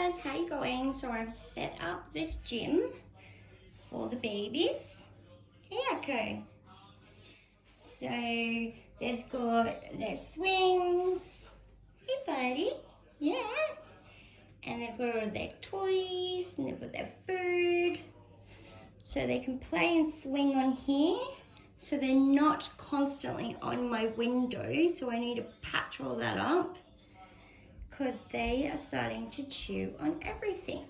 guys, how you going? So I've set up this gym for the babies. Hey Echo. So they've got their swings. Hey buddy. Yeah. And they've got all their toys and they've got their food. So they can play and swing on here. So they're not constantly on my window. So I need to patch all that up, because they are starting to chew on everything.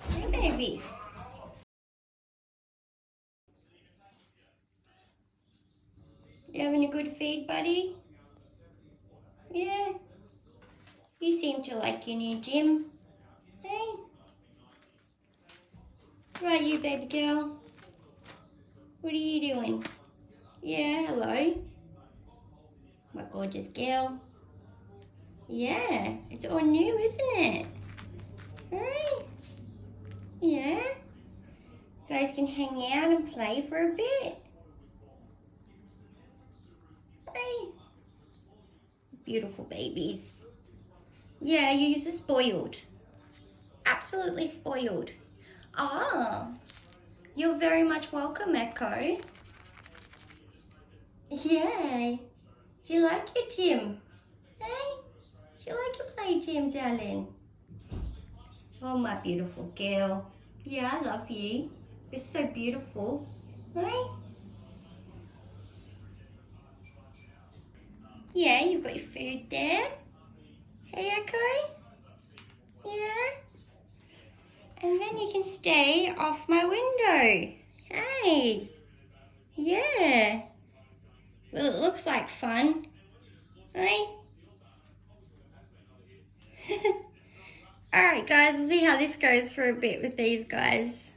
Hey babies. You having a good feed, buddy? Yeah. You seem to like your new gym. Hey. What about you, baby girl? What are you doing? Yeah, hello. My gorgeous girl. Yeah, it's all new, isn't it? Hey. Yeah. You guys can hang out and play for a bit. Hey. Beautiful babies. Yeah, you're spoiled. Absolutely spoiled. Ah, you're very much welcome, Echo. Yeah. Do you like your gym? Hey? Do you like your play gym, darling? Oh, my beautiful girl. Yeah, I love you. You're so beautiful. Hey? Yeah, you've got your food there. Hey, Echo? Yeah? And then you can stay off my window. Hey? Yeah. Well, it looks like fun. Hey? Alright guys, we'll see how this goes for a bit with these guys.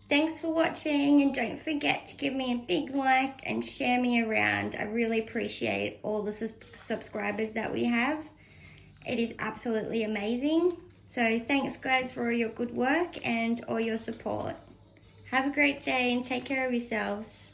Thanks for watching, and don't forget to give me a big like and share me around. I really appreciate all the subscribers that we have. It is absolutely amazing. So thanks guys for all your good work and all your support. Have a great day and take care of yourselves.